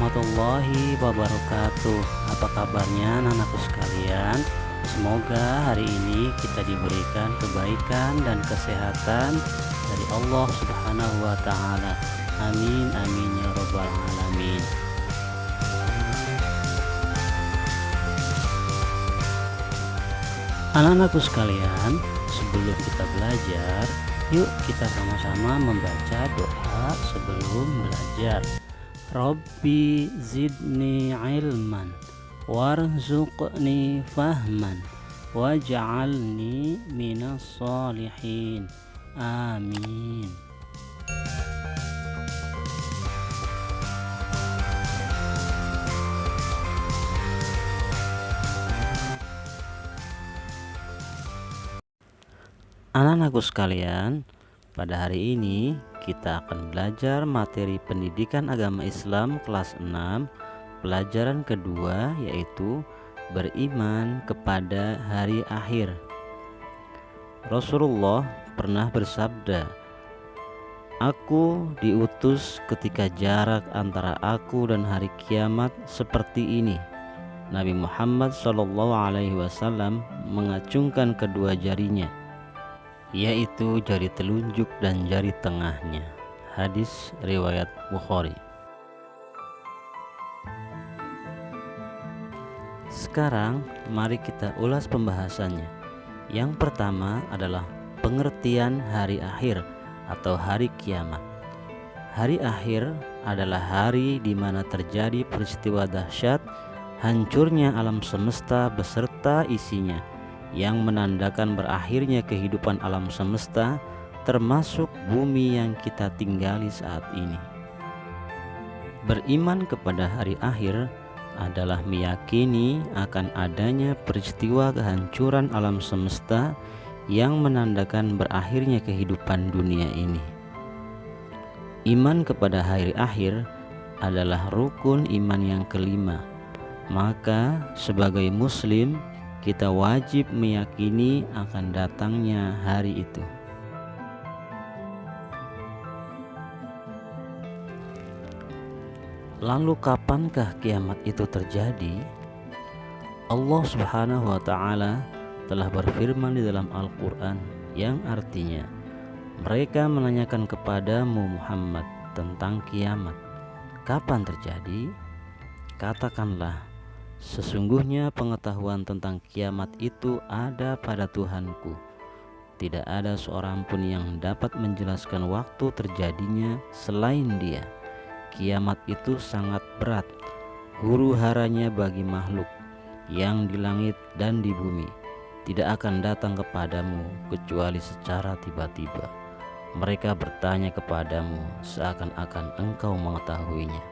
warahmatullahi wabarakatuh. Apa kabarnya anak-anakku sekalian? Semoga hari ini kita diberikan kebaikan dan kesehatan dari Allah Subhanahu wa taala. Amin amin ya rabbal alamin. Anak-anakku sekalian, sebelum kita belajar, yuk kita sama-sama membaca doa sebelum belajar. Rabbi zidni ilman warzuqni fahman waj'alni minas solihin. Amin. Anak-anakku sekalian, pada hari ini kita akan belajar materi pendidikan agama Islam kelas 6, pelajaran kedua, yaitu beriman kepada hari akhir. Rasulullah pernah bersabda, "Aku diutus ketika jarak antara aku dan hari kiamat seperti ini." Nabi Muhammad SAW mengacungkan kedua jarinya, yaitu jari telunjuk dan jari tengahnya. Hadis riwayat Bukhari. Sekarang mari kita ulas pembahasannya. Yang pertama adalah pengertian hari akhir atau hari kiamat. Hari akhir adalah hari di mana terjadi peristiwa dahsyat, hancurnya alam semesta beserta isinya, yang menandakan berakhirnya kehidupan alam semesta, termasuk bumi yang kita tinggali saat ini. Beriman kepada hari akhir adalah meyakini akan adanya peristiwa kehancuran alam semesta yang menandakan berakhirnya kehidupan dunia ini. Iman kepada hari akhir adalah rukun iman yang kelima. Maka sebagai muslim, kita wajib meyakini akan datangnya hari itu. Lalu kapankah kiamat itu terjadi? Allah Subhanahu wa taala telah berfirman di dalam Al-Qur'an yang artinya, mereka menanyakan kepadamu Muhammad tentang kiamat, kapan terjadi? Katakanlah, sesungguhnya pengetahuan tentang kiamat itu ada pada Tuhanku. Tidak ada seorang pun yang dapat menjelaskan waktu terjadinya selain Dia. Kiamat itu sangat berat, huru-haranya bagi makhluk yang di langit dan di bumi. Tidak akan datang kepadamu kecuali secara tiba-tiba. Mereka bertanya kepadamu seakan-akan engkau mengetahuinya.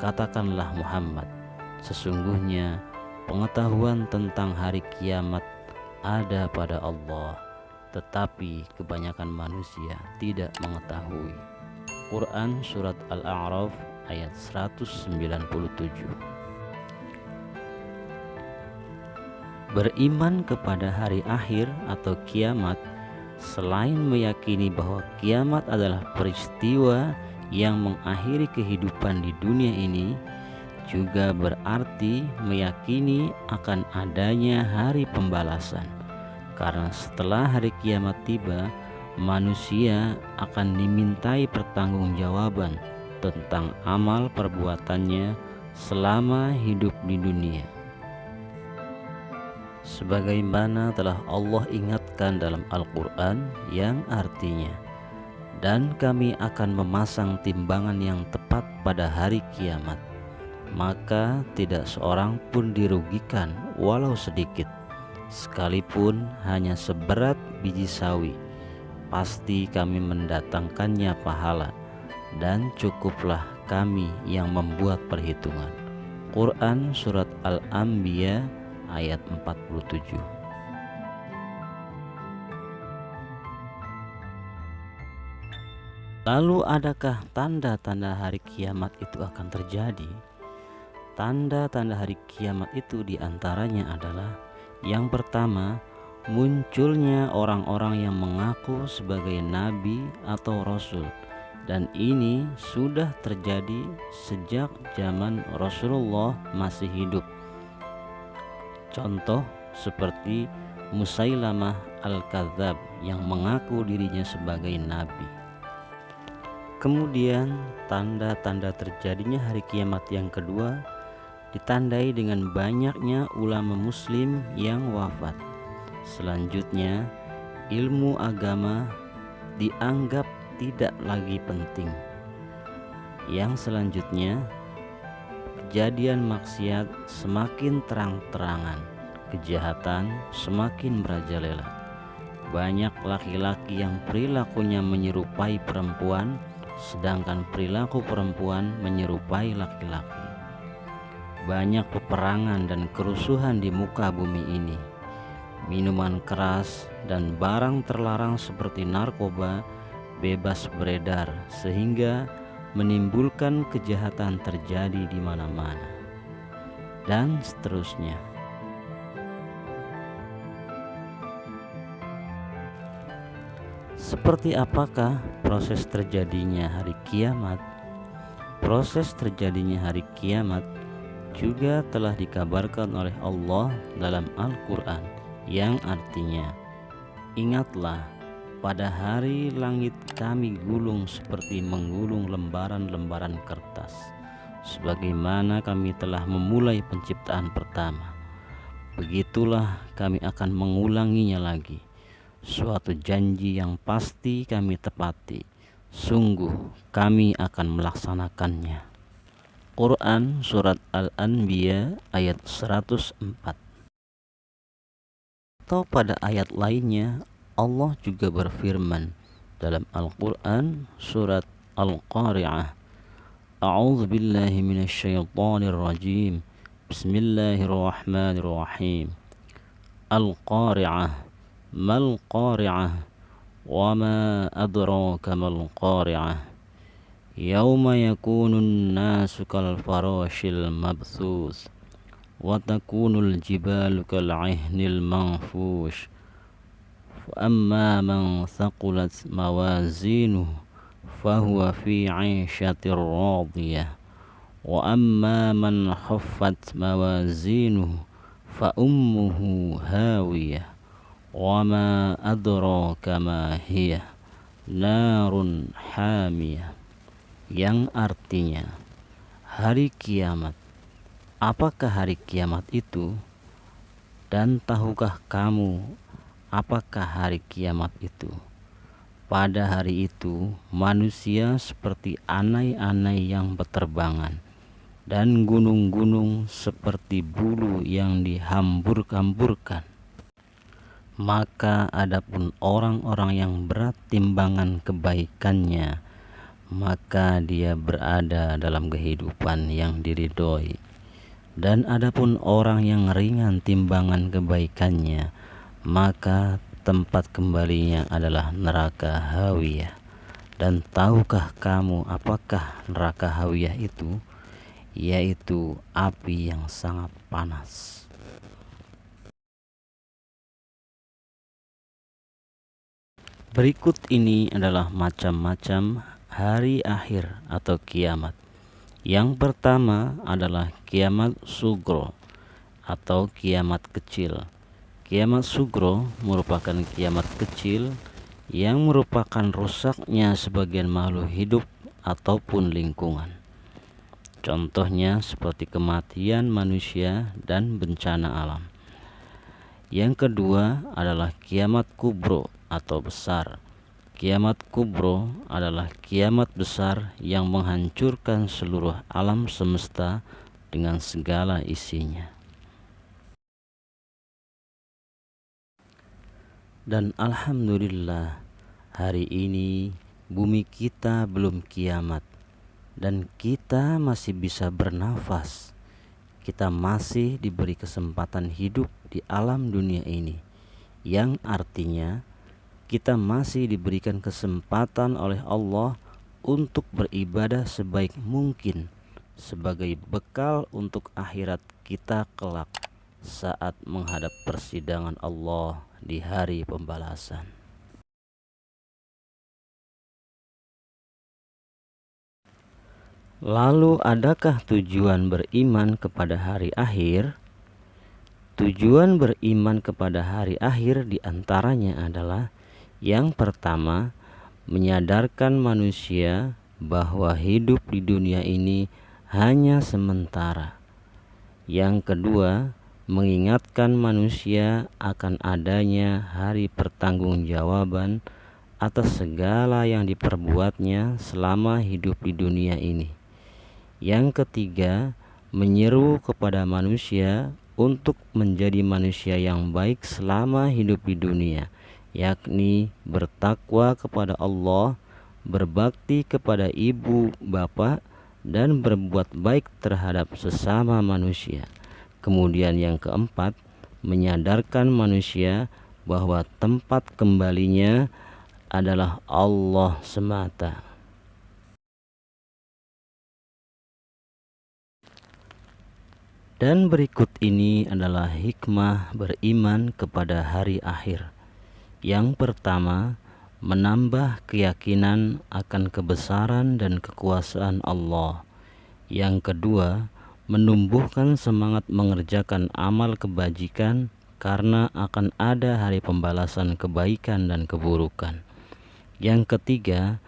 Katakanlah Muhammad, sesungguhnya pengetahuan tentang hari kiamat ada pada Allah, tetapi kebanyakan manusia tidak mengetahui. Quran Surat Al-A'raf ayat 197. Beriman kepada hari akhir atau kiamat, selain meyakini bahwa kiamat adalah peristiwa yang mengakhiri kehidupan di dunia ini, juga berarti meyakini akan adanya hari pembalasan. Karena setelah hari kiamat tiba, manusia akan dimintai pertanggungjawaban tentang amal perbuatannya selama hidup di dunia. Sebagaimana telah Allah ingatkan dalam Al-Quran yang artinya, dan kami akan memasang timbangan yang tepat pada hari kiamat, maka tidak seorang pun dirugikan walau sedikit, sekalipun hanya seberat biji sawi. Pasti kami mendatangkannya pahala, dan cukuplah kami yang membuat perhitungan. Quran Surat Al-Anbiya ayat 47. Lalu adakah tanda-tanda hari kiamat itu akan terjadi? Tanda-tanda hari kiamat itu diantaranya adalah, yang pertama, munculnya orang-orang yang mengaku sebagai nabi atau rasul dan ini sudah terjadi sejak zaman Rasulullah masih hidup. Contoh seperti Musailamah Al-Kadzab yang mengaku dirinya sebagai nabi. Kemudian tanda-tanda terjadinya hari kiamat yang kedua ditandai dengan banyaknya ulama muslim yang wafat. Selanjutnya, ilmu agama dianggap tidak lagi penting. Yang selanjutnya, kejadian maksiat semakin terang-terangan, kejahatan semakin merajalela. Banyak laki-laki yang perilakunya menyerupai perempuan, sedangkan perilaku perempuan menyerupai laki-laki. Banyak peperangan dan kerusuhan di muka bumi ini. Minuman keras dan barang terlarang seperti narkoba bebas beredar sehingga menimbulkan kejahatan terjadi di mana-mana, dan seterusnya. Seperti apakah proses terjadinya hari kiamat? Proses terjadinya hari kiamat juga telah dikabarkan oleh Allah dalam Al-Quran, yang artinya, ingatlah pada hari langit kami gulung seperti menggulung lembaran-lembaran kertas, sebagaimana kami telah memulai penciptaan pertama. Begitulah kami akan mengulanginya lagi. Suatu janji yang pasti kami tepati. Sungguh kami akan melaksanakannya. Quran Surat Al-Anbiya ayat 104. Atau pada ayat lainnya Allah juga berfirman dalam Al-Quran Surat Al-Qari'ah, A'udzu billahi minasyaitonir rajim. Bismillahirrahmanirrahim. Al-Qari'ah, mal Qari'ah, wa ma adraka mal Qari'ah. Yauma yakunun nasu kal farashil mabthuth wa takunul jibalu kal ihnil manfush. Amma man thaqulat mawazinuhu fahuwa fi 'ishatir radiyah wa amma man khaffat mawazinuhu fa ummuhu hawiyah wa ma adraka ma hiya narun hamiyah. Yang artinya hari kiamat. Apakah hari kiamat itu? Dan tahukah kamu apakah hari kiamat itu? Pada hari itu manusia seperti anai-anai yang berterbangan, dan gunung-gunung seperti bulu yang dihambur-hamburkan. Maka adapun orang-orang yang berat timbangan kebaikannya, maka dia berada dalam kehidupan yang diridhoi. Dan adapun orang yang ringan timbangan kebaikannya, maka tempat kembalinya adalah neraka hawiyah. Dan tahukah kamu apakah neraka hawiyah itu? Yaitu api yang sangat panas. Berikut ini adalah macam-macam hari akhir atau kiamat. Yang pertama adalah kiamat sugro atau kiamat kecil. Kiamat sugro merupakan kiamat kecil yang merupakan rusaknya sebagian makhluk hidup ataupun lingkungan. Contohnya seperti kematian manusia dan bencana alam. Yang kedua adalah kiamat kubro atau besar. Kiamat kubro adalah kiamat besar yang menghancurkan seluruh alam semesta dengan segala isinya. Dan alhamdulillah, hari ini bumi kita belum kiamat dan kita masih bisa bernafas. Kita masih diberi kesempatan hidup di alam dunia ini, yang artinya kita masih diberikan kesempatan oleh Allah untuk beribadah sebaik mungkin sebagai bekal untuk akhirat kita kelak saat menghadap persidangan Allah di hari pembalasan. Lalu adakah tujuan beriman kepada hari akhir? Tujuan beriman kepada hari akhir diantaranya adalah yang pertama, menyadarkan manusia bahwa hidup di dunia ini hanya sementara. Yang kedua, mengingatkan manusia akan adanya hari pertanggungjawaban atas segala yang diperbuatnya selama hidup di dunia ini. Yang ketiga, menyeru kepada manusia untuk menjadi manusia yang baik selama hidup di dunia, yakni bertakwa kepada Allah, berbakti kepada ibu bapak, dan berbuat baik terhadap sesama manusia. Kemudian yang keempat, menyadarkan manusia bahwa tempat kembalinya adalah Allah semata. Dan berikut ini adalah hikmah beriman kepada hari akhir. Yang pertama, menambah keyakinan akan kebesaran dan kekuasaan Allah. Yang kedua, menumbuhkan semangat mengerjakan amal kebajikan karena akan ada hari pembalasan kebaikan dan keburukan. Yang ketiga,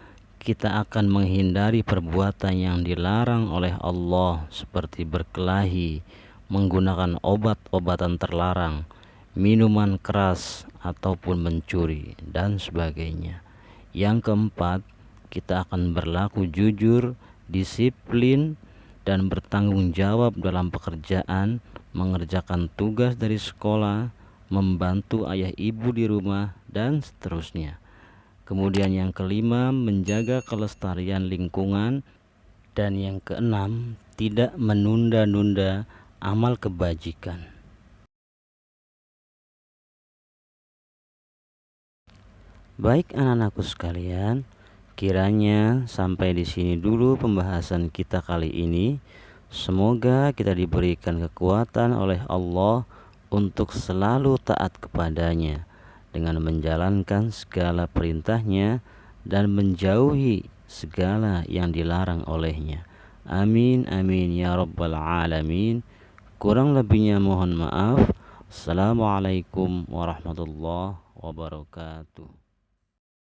kita akan menghindari perbuatan yang dilarang oleh Allah seperti berkelahi, menggunakan obat-obatan terlarang, minuman keras, ataupun mencuri, dan sebagainya. Yang keempat, kita akan berlaku jujur, disiplin, dan bertanggung jawab dalam pekerjaan, mengerjakan tugas dari sekolah, membantu ayah ibu di rumah, dan seterusnya. Kemudian yang kelima, menjaga kelestarian lingkungan. Dan yang keenam, tidak menunda-nunda amal kebajikan. Baik anak-anakku sekalian, kiranya sampai di sini dulu pembahasan kita kali ini. Semoga kita diberikan kekuatan oleh Allah untuk selalu taat kepadanya dengan menjalankan segala perintahnya dan menjauhi segala yang dilarang olehnya. Amin amin ya rabbal alamin. Kurang lebihnya mohon maaf. Assalamualaikum warahmatullahi wabarakatuh.